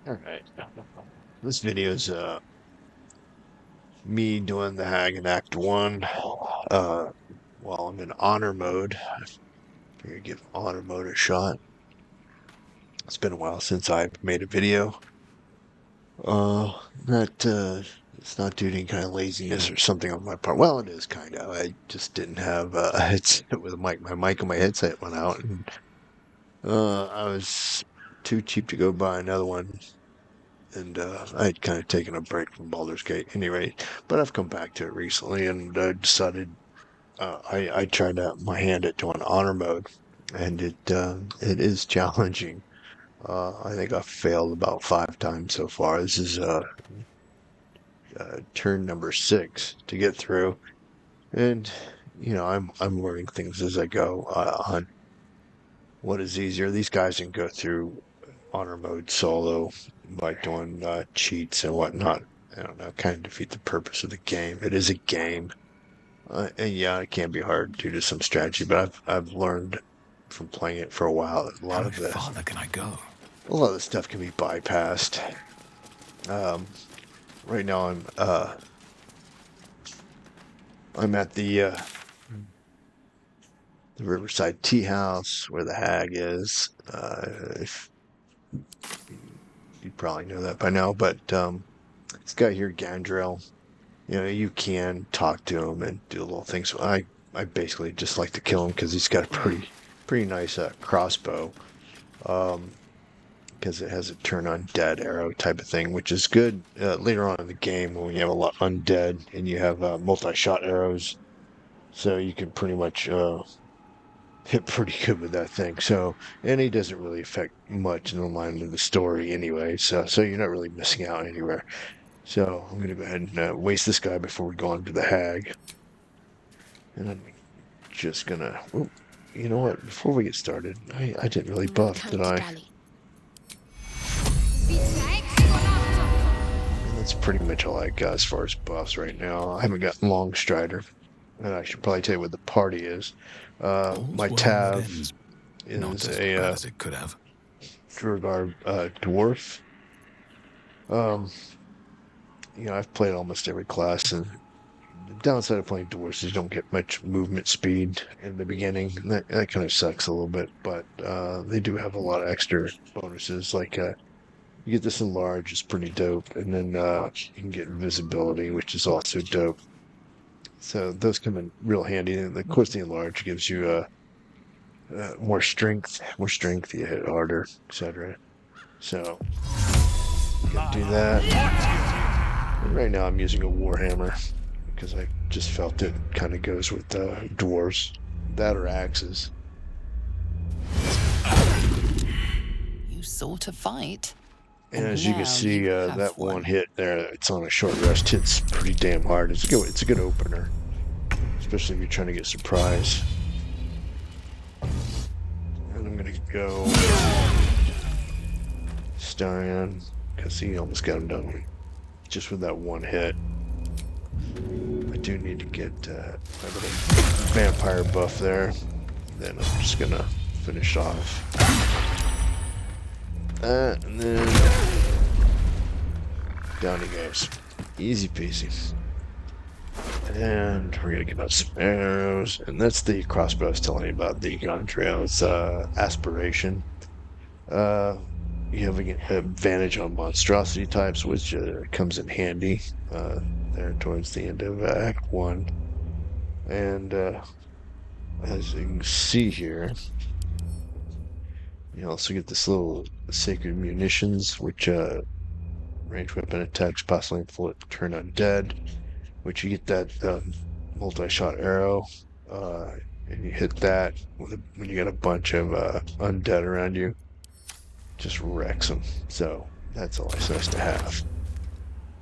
Alright. This video is me doing the Hag in Act 1 while I'm in honor mode. I figured give honor mode a shot. It's been a while since I've made a video. Not it's not due to any kind of laziness or something on my part. Well, it is kind of. I just didn't have a headset with a mic. My mic and my headset went out, and I was too cheap to go buy another one. And I had kind of taken a break from Baldur's Gate anyway, but I've come back to it recently and decided I tried my hand at doing honor mode, and it is challenging. I think I've failed about 5 times so far. This is turn number 6 to get through, and I'm learning things as I go on what is easier. These guys can go through honor mode solo by doing cheats and whatnot. I don't know, kind of defeat the purpose of the game. It is a game, and yeah, it can be hard due to some strategy. But I've learned from playing it for a while that How much farther can I go? a lot of the stuff can be bypassed. Right now I'm at the Riverside Tea House where the Hag is. If you probably know that by now, but this guy here, Gandrel, you can talk to him and do little things. I basically just like to kill him because he's got a pretty nice crossbow. Because it has a turn undead arrow type of thing, which is good later on in the game when you have a lot undead and you have multi-shot arrows. So you can pretty much hit pretty good with that thing. So, and he doesn't really affect much in the line of the story anyway. So you're not really missing out anywhere. So I'm gonna go ahead and waste this guy before we go on to the Hag. And I'm just gonna. Oh, you know what? Before we get started, I didn't really buff, did I? And that's pretty much all I got as far as buffs right now. I haven't got Long Strider. And I should probably tell you what the party is. My Tav is a as it could have. Durgar dwarf. I've played almost every class, and the downside of playing dwarves is you don't get much movement speed in the beginning. That kind of sucks a little bit, but they do have a lot of extra bonuses. Like you get this enlarge, is pretty dope, and then you can get invisibility, which is also dope. So those come in real handy. And of course, the enlarge gives you more strength. More strength, you hit harder, etc. So you can do that. And right now, I'm using a warhammer because I just felt it kind of goes with dwarves. That or axes. You sought a fight. And as you can see, that one hit there, it's on a short rest, hits pretty damn hard. It's a good opener, especially if you're trying to get surprise. And I'm gonna go Starion, because he almost got him done just with that one hit. I do need to get my little vampire buff there. Then I'm just gonna finish off. And then down he goes. Easy peasy. And we're gonna get out some arrows. And that's the crossbow I was telling you about, the gun trail. It's aspiration. You have an advantage on monstrosity types, which comes in handy there towards the end of Act 1. And as you can see here, you also get this little sacred munitions, which range weapon attacks possibly turn undead, which you get that multi-shot arrow, and you hit that when you got a bunch of undead around you, just wrecks them. So that's always nice to have.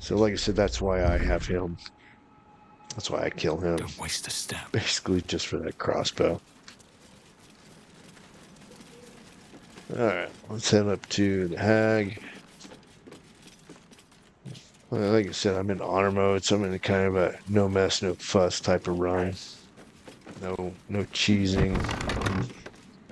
So like I said, that's why I have him. That's why I kill him. Don't waste a step. Basically just for that crossbow. Alright, let's head up to the Hag. Well, like I said, I'm in honor mode, so I'm in kind of a no mess, no fuss type of run. No cheesing.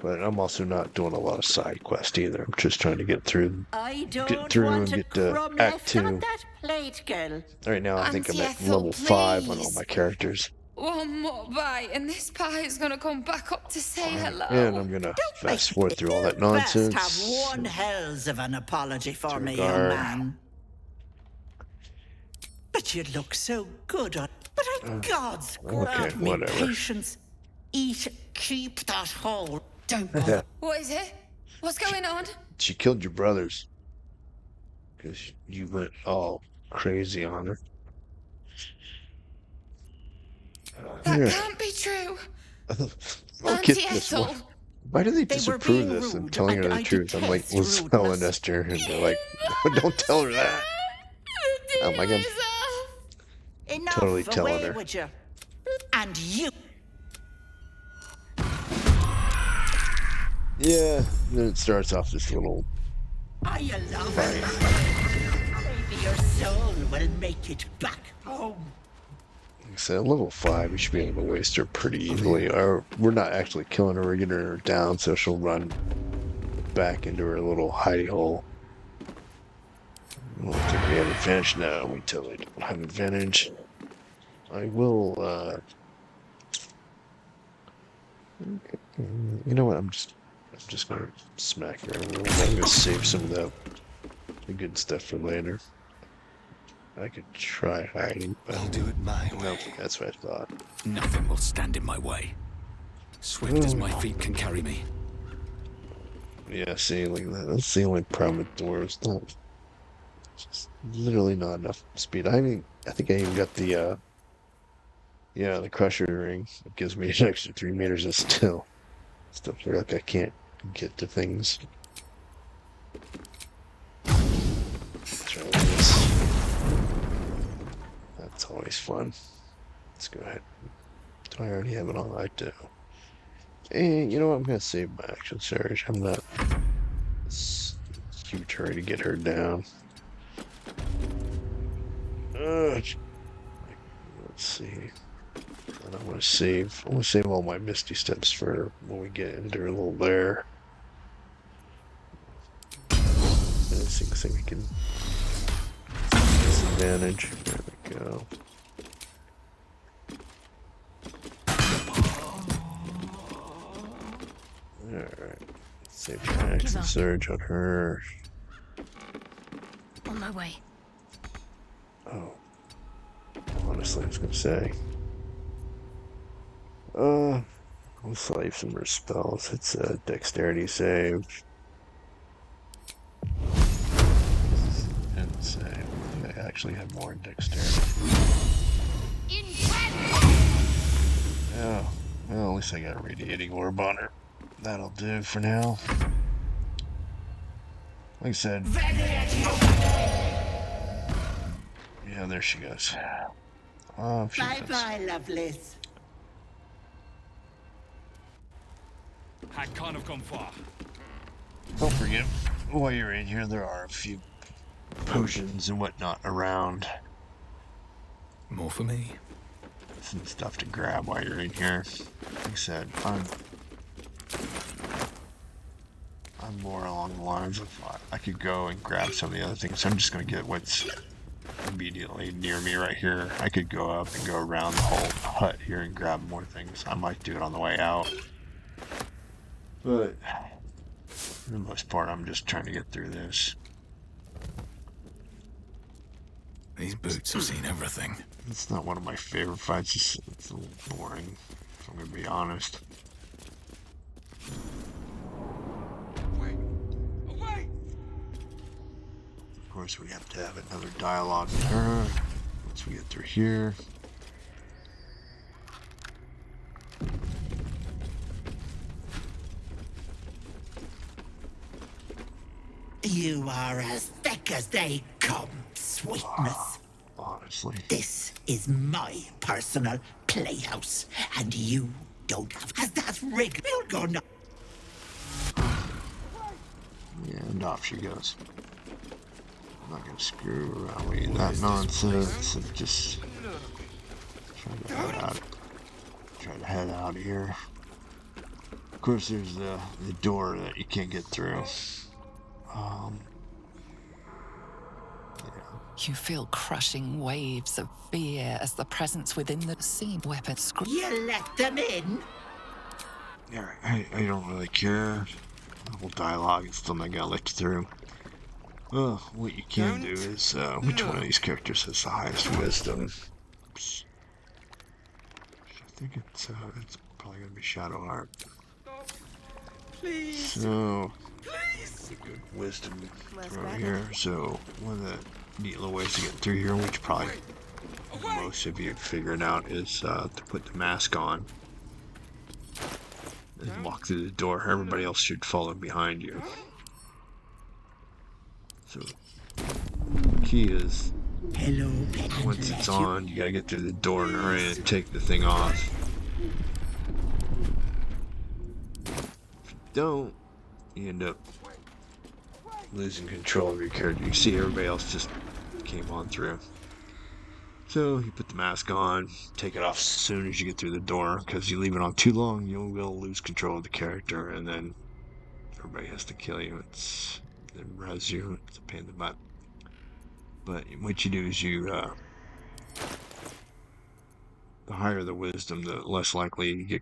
But I'm also not doing a lot of side quest either. I'm just trying to get through I don't and want a get to crumb Act left on 2. that plate, girl. Right now, I think I'm Auntie at Ethel, level 5 on all please. my characters. One more bite, and this pie is gonna come back up to say hello. And I'm gonna fast forward through all that You best nonsense. have one hells of an apology for me, young Guard. man. But you look so good on. But God's grant me whatever. patience. Eat, keep that whole. Don't bother. What is it? What's going on? She killed your brothers. Because you went all crazy on her. That Here. can't be true. I'll Auntie get this Ethel. one. Why do they They were disapprove being this and rude, telling her and the I truth? I'm like, detest was telling rudeness. Esther, and they're like, don't tell her that. I'm like, I'm Enough, totally telling away her. with you. And you. Yeah. Then it starts off this little Are you loving fight. Maybe your soul will make it back home. Like I said, level 5, we should be able to waste her pretty easily. Or we're not actually killing her, we're getting her down so she'll run back into her little hidey hole. I don't think we have advantage now. We totally don't have advantage. I will, you know what? I'm just gonna smack her. I'm gonna save some of the good stuff for later. I could try hiding, but I'll do it my way. nope, that's what I thought. Nothing will stand in my way. Swift as my feet can carry me. Yeah, see, like that's the only problem with doors. Not just literally not enough speed. I think I even got the crusher ring. It gives me an extra 3 meters, and still feel like I can't get to things. Try this. That's always fun. Let's go ahead. Do I already have it on? I do. And you know what? I'm gonna save my action surge. I'm not huge hurry to get her down. Let's see. And I want to save. I want to save all my misty steps for when we get into her little lair. And I think we can disadvantage. There we go. Alright. Save my action surge on her. On my way. Oh. Honestly, I was gonna say. We'll save some of her spells. It's a dexterity save. And save. I actually have more dexterity. Oh, well, at least I got a radiating orb on her. That'll do for now. Like I said. Yeah, there she goes. Oh, she Bye goes. bye, lovelies. Hag can't have gone far. Don't forget, while you're in here, there are a few potions and whatnot around. More for me. Some stuff to grab while you're in here. Like I said, I'm more along the lines of I could go and grab some of the other things. I'm just going to get what's immediately near me right here. I could go up and go around the whole hut here and grab more things. I might do it on the way out. But for the most part, I'm just trying to get through this. These boots have seen everything. It's not one of my favorite fights. It's a little boring, if I'm going to be honest. Away! Of course, we have to have another dialogue with her once we get through here. You are as thick as they come, sweetness. Honestly. This is my personal playhouse, and you don't have. Has that rig? You'll go no. Yeah, and off she goes. I'm not gonna screw around with that nonsense and just try to head out of here. course, there's the door that you can't get through. You feel crushing waves of fear as the presence within the scene weapon screams. You let them in? Yeah, I don't really care. The whole dialogue is still not gonna let you through. Well, what you can do is, which one of these characters has the highest wisdom? I think it's probably gonna be Shadowheart. Please. So, Please. a good wisdom throw here. So, one of the neat little ways to get through here, which probably most of you figured out, is to put the mask on and walk through the door. Everybody else should follow behind you. So, key is, Hello, once it's on, you gotta get through the door and hurry and take the thing off. If you don't, you end up losing control of your character. You see everybody else just came on through. So you put the mask on, take it off as soon as you get through the door, because you leave it on too long, you will lose control of the character, and then everybody has to kill you. It res you. It's a pain in the butt. But what you do is the higher the wisdom, the less likely you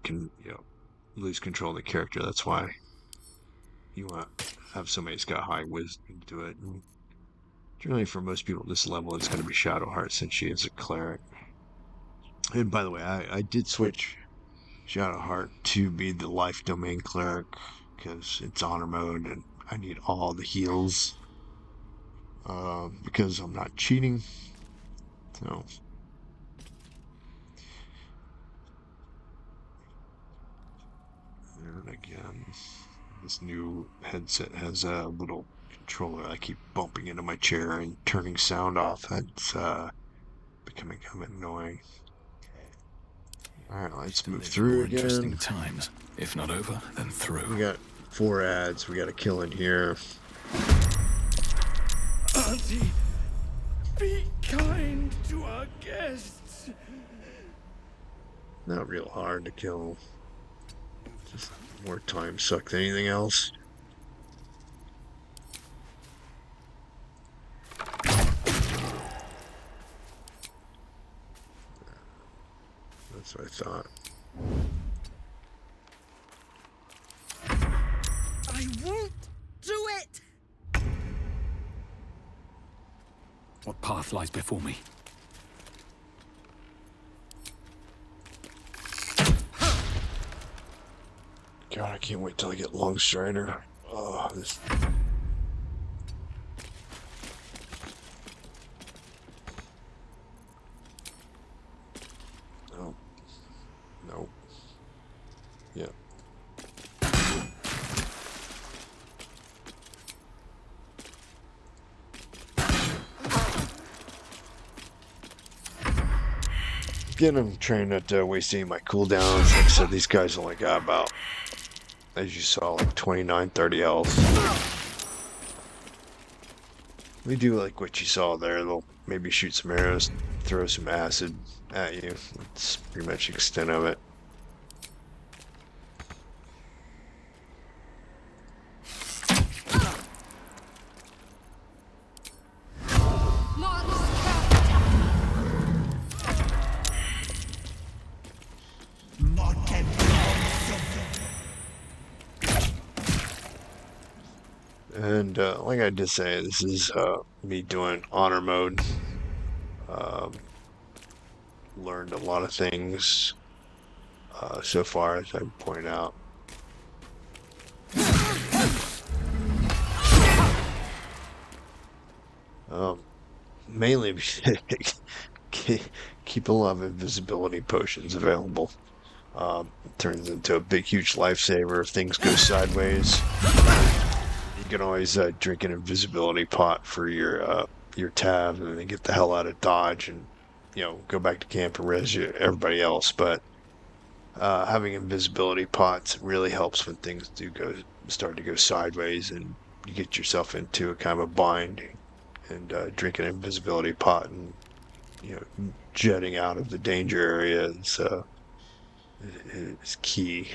lose control of the character. That's why you want to have somebody who's got high wisdom to do it. And generally, for most people at this level, it's going to be Shadowheart since she is a cleric. And by the way, I did switch Shadowheart to be the life domain cleric because it's honor mode and I need all the heals because I'm not cheating. So. And again, this new headset has a little controller. I keep bumping into my chair and turning sound off. That's becoming kind of annoying. Alright, let's move through again. Interesting times. If not over, then through. We got 4 ads we got to kill in here. Auntie, be kind to our guests. Not real hard to kill. Just more time suck than anything else. That's what I thought. I won't do it. What path lies before me? God, I can't wait till I get Longstrider. Oh, this. No. No. Yeah. Again, I'm trying not to waste any of my cooldowns. Like I said, these guys only got about, as you saw, like 29, 30 health. We do like what you saw there. They'll maybe shoot some arrows, throw some acid at you. That's pretty much the extent of it. And like I did say, this is me doing honor mode. Learned a lot of things so far, as I point out. Mainly keep a lot of invisibility potions available. Turns into a big, huge lifesaver if things go sideways. You can always drink an invisibility pot for your tab, and then get the hell out of Dodge, and go back to camp and res everybody else. But having invisibility pots really helps when things do start to go sideways, and you get yourself into a kind of a bind. And drink an invisibility pot, and jetting out of the danger area is key.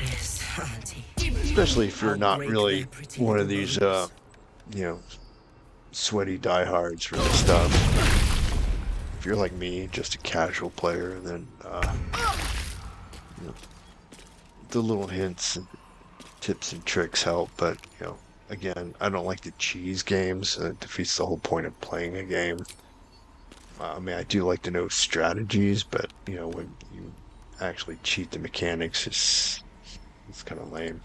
Yes, Auntie. especially if you're I'll not break really their pretty one of little these, bones. you know, sweaty diehards for this stuff. If you're like me, just a casual player, then you know, the little hints and tips and tricks help. But again, I don't like the cheese games. It defeats the whole point of playing a game. I mean, I do like to know strategies, but when you actually cheat the mechanics, it's kind of lame.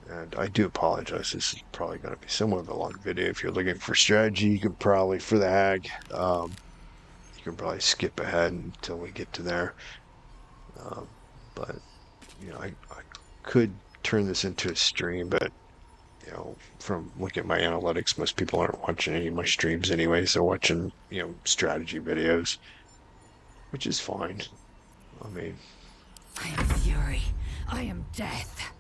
And I do apologize. This is probably going to be somewhat of a long video. If you're looking for strategy, you can probably, for the hag, you can probably skip ahead until we get to there. Um, but, I could turn this into a stream, but, from looking at my analytics, most people aren't watching any of my streams anyway. So watching, strategy videos, which is fine. I mean, I am fury. I am death.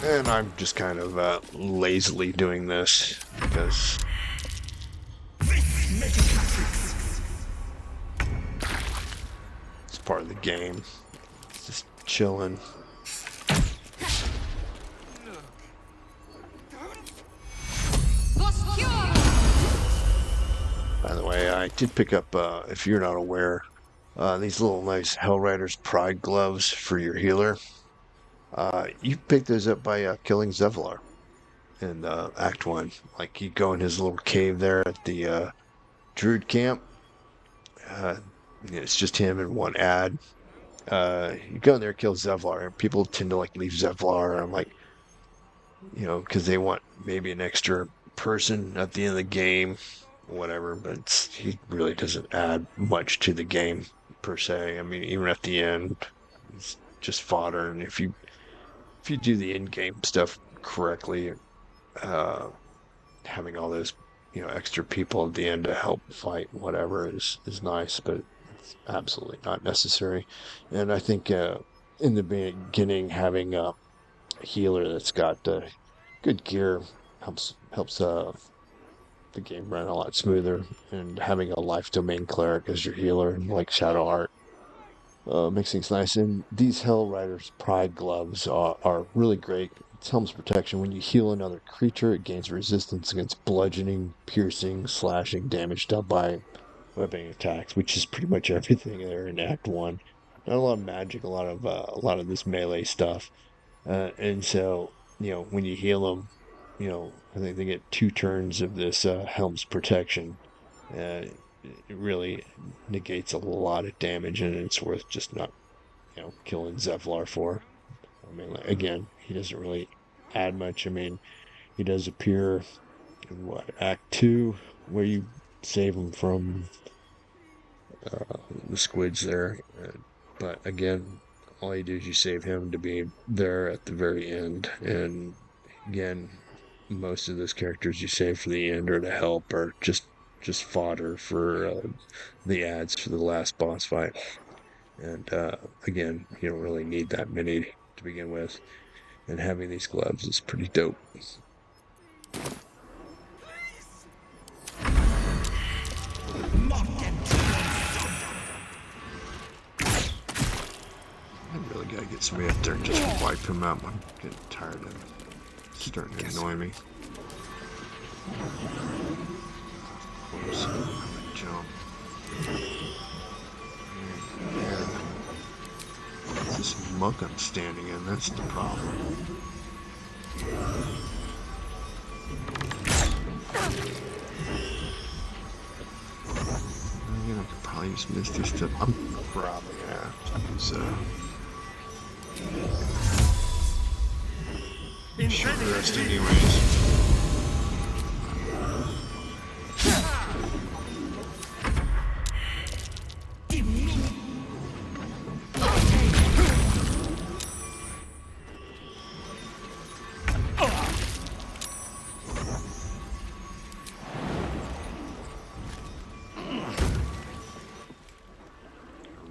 and I'm just kind of lazily doing this because it's part of the game. It's just chilling. By the way, I did pick up, if you're not aware, these little nice Hellriders Pride gloves for your healer. You pick those up by killing Zevlar in Act 1. Like, you go in his little cave there at the Druid camp. It's just him and one ad. You go in there, kill Zevlar, and people tend to like leave Zevlar. I'm like, because they want maybe an extra person at the end of the game, whatever. But he really doesn't add much to the game per se. I mean, even at the end, it's just fodder. And if you do the in-game stuff correctly, having all those extra people at the end to help fight whatever is nice, but it's absolutely not necessary. And I think in the beginning, having a healer that's got good gear helps the game run a lot smoother. And having a life domain cleric as your healer, like Shadow Art, makes things nice. And these Hell Riders Pride gloves are really great. It's Helm's protection. When you heal another creature, it gains resistance against bludgeoning, piercing, slashing damage dealt by weapon attacks, which is pretty much everything there in Act 1. Not a lot of magic, a lot of this melee stuff. And so, when you heal them, I think they get 2 turns of this Helm's protection. Uh, it really negates a lot of damage, and it's worth just not, killing Zevlar for. I mean, like, again, he doesn't really add much. I mean, he does appear in Act 2, where you save him from the squids there. But again, all you do is you save him to be there at the very end. And again, most of those characters you save for the end or to help are just fodder for the ads for the last boss fight. And again, you don't really need that many to begin with. And having these gloves is pretty dope. I really gotta get somebody up there and just wipe him out. I'm getting tired of it. It's starting to annoy me. Oops, I'm gonna jump. It's this muck I'm standing in, that's the problem. I could probably use Misty Step. I'm probably gonna have to use short rest anyways.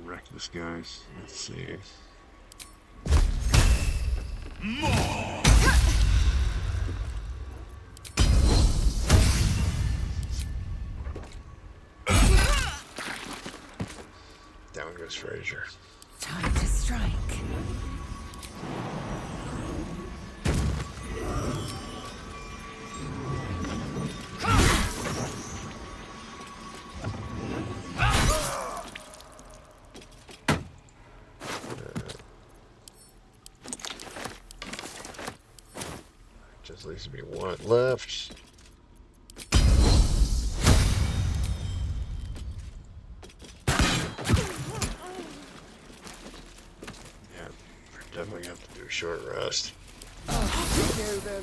Wreck this, guys. Let's see. Down goes Fraser. Time to strike. Just leaves me one left. Yeah, we're definitely have to do a short rest. Go then.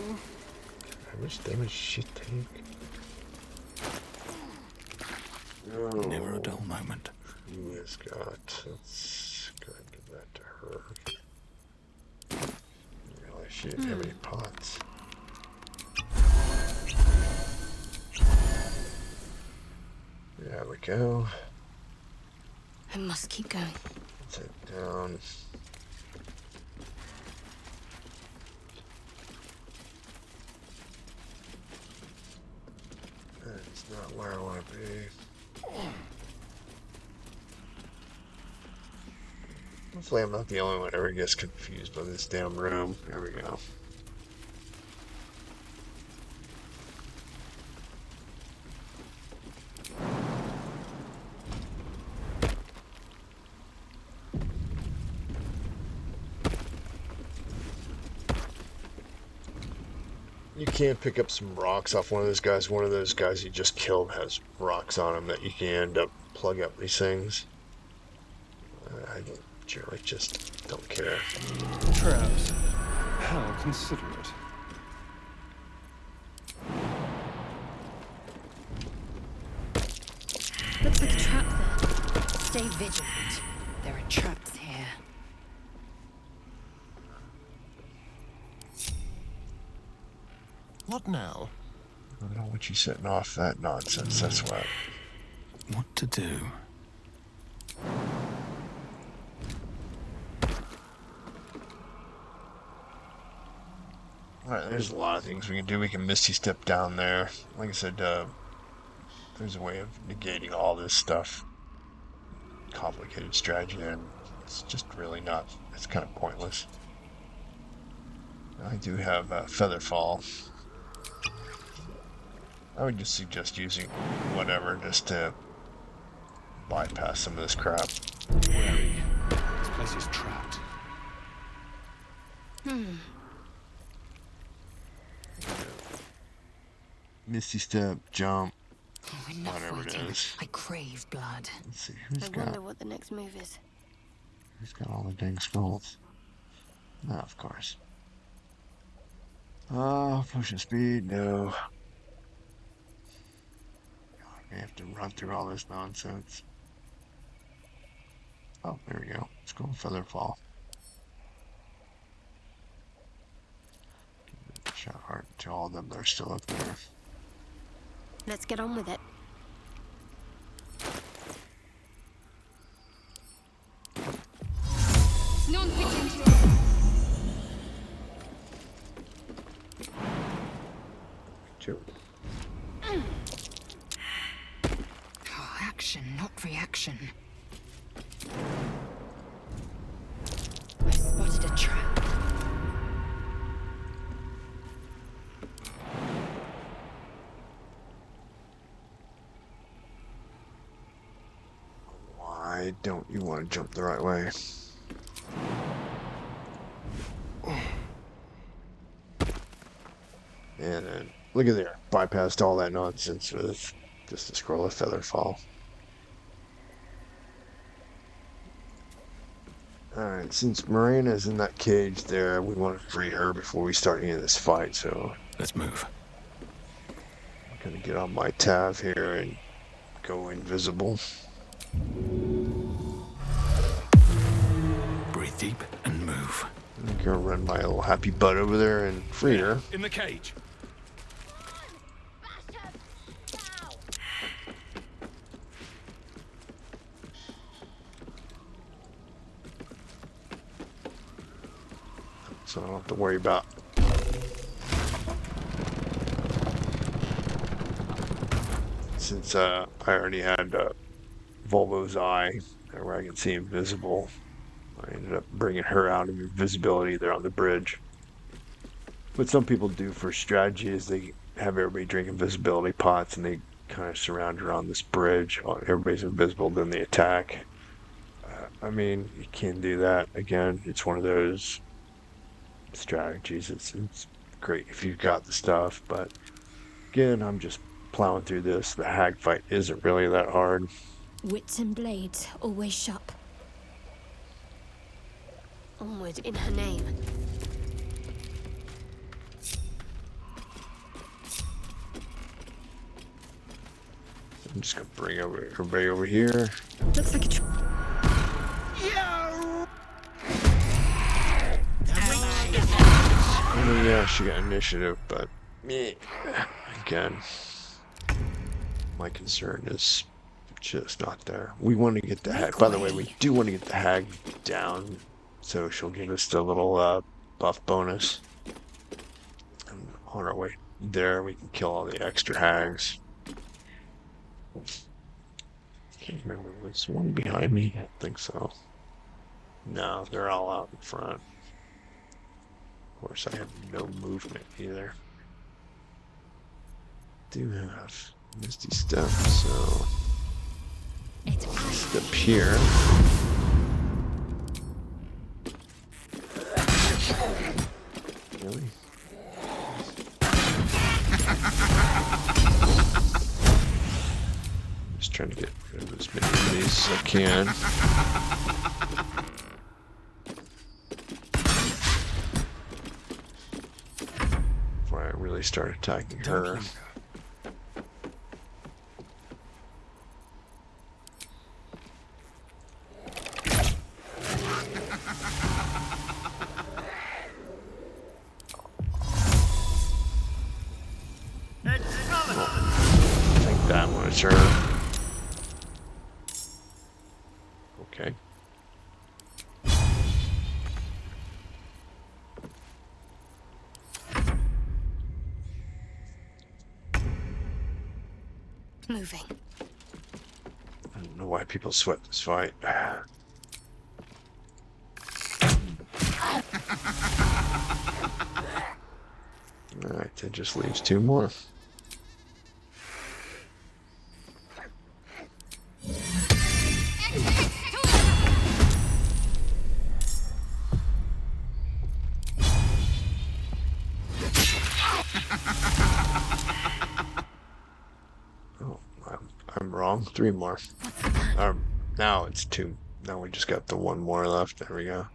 How much damage does she take? Oh, Never a dull moment. who has got? Let's go ahead and give that to her. I realize she didn't have any pots. There we go. I must keep going. Set down. That's not where I want to be. Hopefully I'm not the only one who ever gets confused by this damn room. There we go. You can pick up some rocks off one of those guys. One of those guys you just killed has rocks on him that you can end up plug up these things. I generally just don't care. Traps. How considerate. Looks like a trap there. Stay vigilant. There are traps here. What now? I don't want you setting off that nonsense, that's what. What to do? Alright, there's a lot of things we can do. We can Misty Step down there. Like I said, there's a way of negating all this stuff. Complicated strategy there. It's just really not, it's kind of pointless. I do have Featherfall. I would just suggest using whatever just to bypass some of this crap. Wary. This place is trapped. Misty Step, jump, Oh, enough whatever it waiting. is. I crave blood. Let's see, who's I got wonder what the next move is. all the dang skulls? No, of course. Potion speed, no. God, I have to run through all this nonsense. Oh, there we go. Let's go with Featherfall. Shot heart to all of them that are still up there. Let's get on with it. Non pigeon. Two. Oh, action, not reaction. I spotted a trap. Why don't you want to jump the right way? And then, look at there. Bypassed all that nonsense with just a scroll of Featherfall. Alright, since Morena's in that cage there, we want to free her before we start any of this fight, so Let's move. I'm gonna get on my tab here and go invisible. Breathe deep and move. I'm gonna run my little happy butt over there and free her. In the cage. so I don't have to worry about. Since I already had Volvo's eye, where I can see invisible, I ended up bringing her out of invisibility there on the bridge. What some people do for strategy is they have everybody drink invisibility pots and they kind of surround her on this bridge. Everybody's invisible, then they attack. I mean, you can do that. Again, it's one of those strategies. It's great if you've got the stuff, but again, I'm just plowing through this. The hag fight isn't really that hard. Wits and blades always sharp. Onward in her name. I'm just gonna bring everybody over here. Looks like a Oh yeah, she got initiative, but again, my concern is just not there. We want to get the hag. By the way, we do want to get the hag down, so she'll give us the little buff bonus. And on our way there, we can kill all the extra hags. Can't remember. Was one behind me? I think so. No, they're all out in front. Of course, I have no movement either. Do have Misty Step, so step here. Really? Just trying to get rid of as many of these as I can. Before I really start attacking her. I think that one is her. Okay. moving. I don't know why people sweat this fight. Alright, that just leaves two more. Oh, I'm wrong. Three more. Now it's two. Now we just got the one more left. There we go.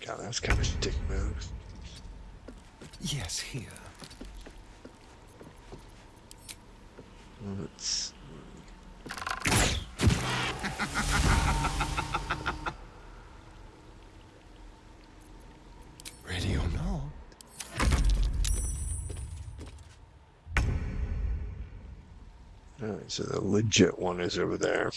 God, that's kind of a dick move. Yes, here. Let's... Ready or not? Alright, so the legit one is over there.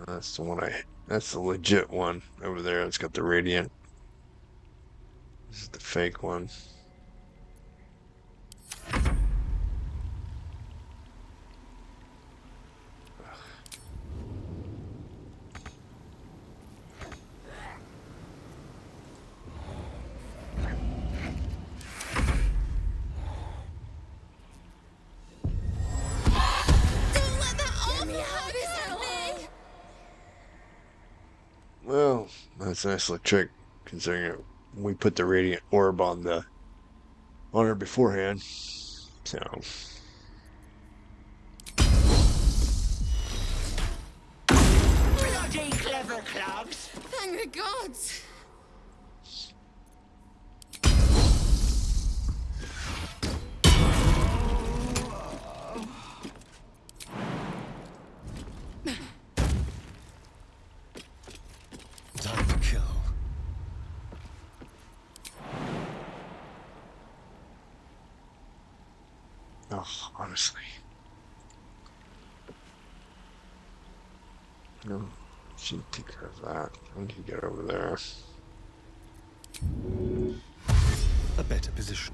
That's the one that's the legit one over there. It's got the radiant. This is the fake one. Well, that's a nice little trick, considering we put the radiant orb on her beforehand. So clogs. Thank the gods. Time to kill. Oh, honestly. No, she take care of that. I need to get over there. A better position.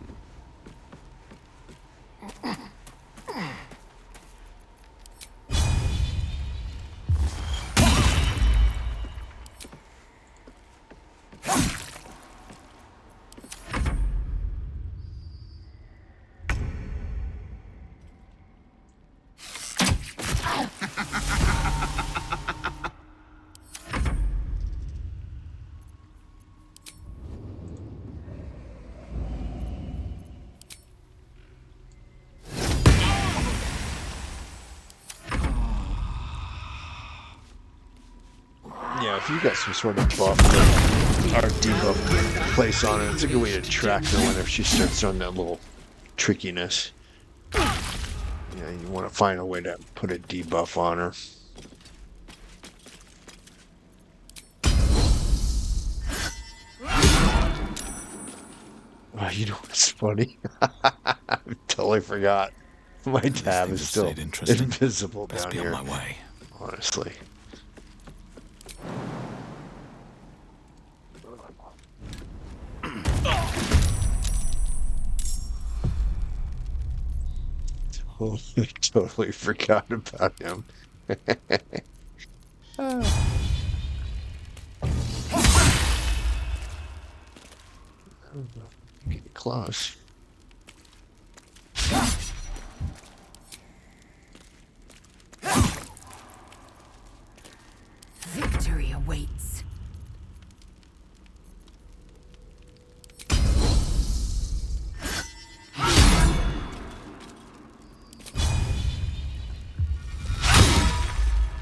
Yeah, if you got some sort of buff or debuff place on it, it's a good way to track her whenever she starts on that little trickiness. Yeah, you want to find a way to put a debuff on her. Oh, you know what's funny? I totally forgot. My tab is things have still stayed interesting. invisible Best down be on here. my way. Honestly. Totally forgot about him. Get close. Victory awaits.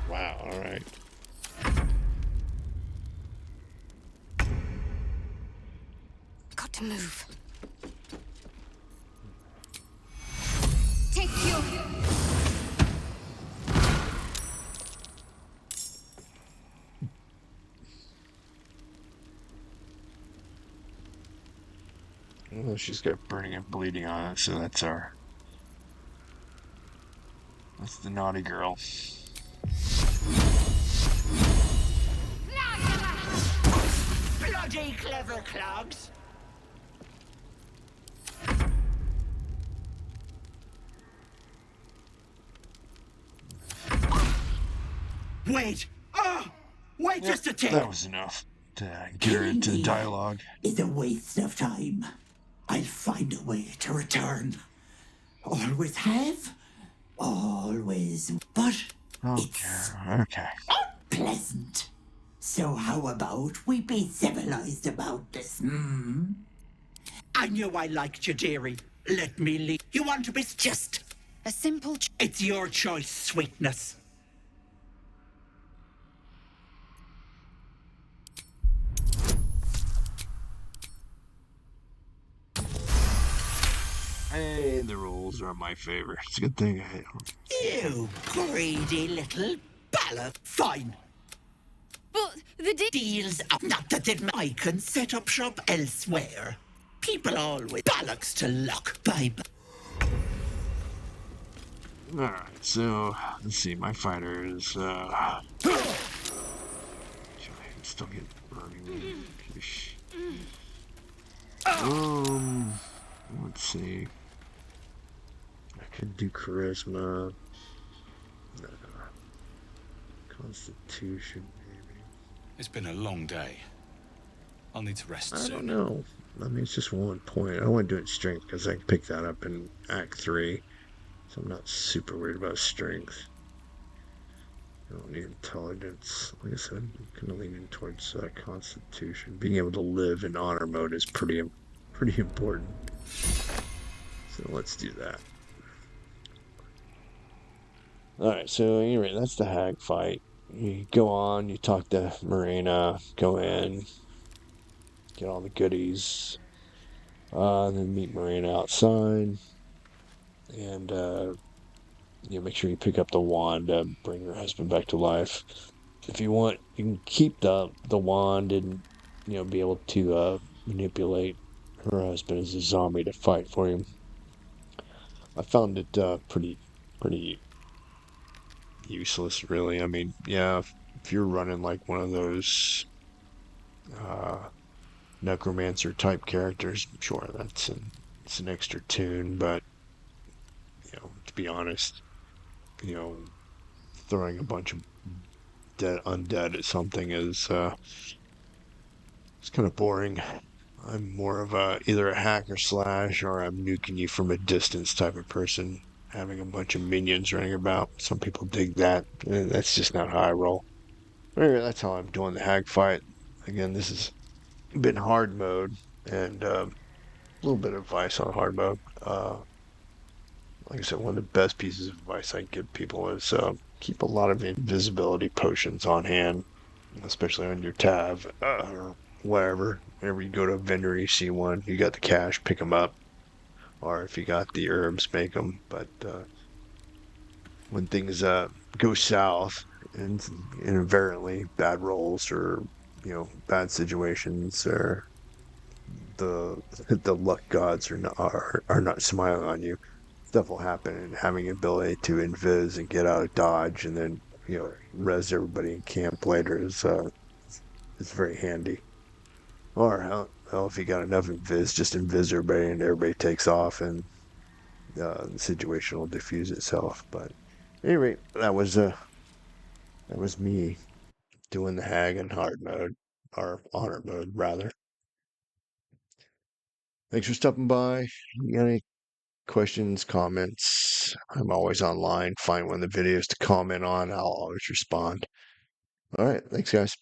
Wow, alright. Got to move. Take you. Oh, she's got burning and bleeding on it, so that's our... That's the naughty girl. Bloody clever clogs. Wait! Oh! Wait just a tick! That was enough to get her into the dialogue. Is a waste of time. I'll find a way to return. Always have, always. But it's Okay. unpleasant. So how about we be civilized about this, hmm? I knew I liked you, dearie. Let me leave. You want to be just A simple. It's your choice, sweetness. Hey, the rules are my favorite. It's a good thing I hate them. You greedy little ballad. Fine. But the Deals up. Not that I can set up shop elsewhere. People always bollocks to luck. Bye. Alright, so let's see. My fighter is still get burning. Let's see. I could do charisma. No. Constitution, maybe. It's been a long day. I'll need to rest I soon. don't know. I mean, it's just 1 point. I want to do it strength because I can pick that up in Act 3. So I'm not super worried about strength. I don't need intelligence. Like I said, I'm kind of leaning towards Constitution. Being able to live in honor mode is pretty important. So let's do that. Alright, so anyway, that's the Hag fight. you go on, you talk to Marina, go in, get all the goodies, and then meet Marina outside, and make sure you pick up the wand to bring your husband back to life. If you want, you can keep the wand and be able to manipulate her husband as a zombie to fight for you. I found it pretty useless, really. I mean, yeah, if you're running like one of those uh, necromancer type characters, sure, it's an extra tune, but to be honest, you know, throwing a bunch of dead undead at something is it's kind of boring. I'm more of a either a hack or slash, or I'm nuking you from a distance type of person. Having a bunch of minions running about. Some people dig that. That's just not how I roll. Anyway, that's how I'm doing the hag fight. Again, this has been hard mode, and a little bit of advice on hard mode. Like I said, one of the best pieces of advice I give people is keep a lot of invisibility potions on hand, especially on your tab or wherever. Whenever you go to a vendor, you see one, you got the cash, pick them up. Or if you got the herbs, make them. But when things go south, and invariably bad rolls or bad situations, or the the luck gods are not smiling on you, stuff will happen. And having ability to invis and get out of dodge, and then res everybody in camp later is very handy. Or hell, if you got enough invis, just invis everybody and everybody takes off, and the situation will diffuse itself. But anyway, that was me doing the hag in hard mode, or honor mode rather. Thanks for stopping by. You got any questions, comments? I'm always online. Find one of the videos to comment on. I'll always respond. All right, thanks guys.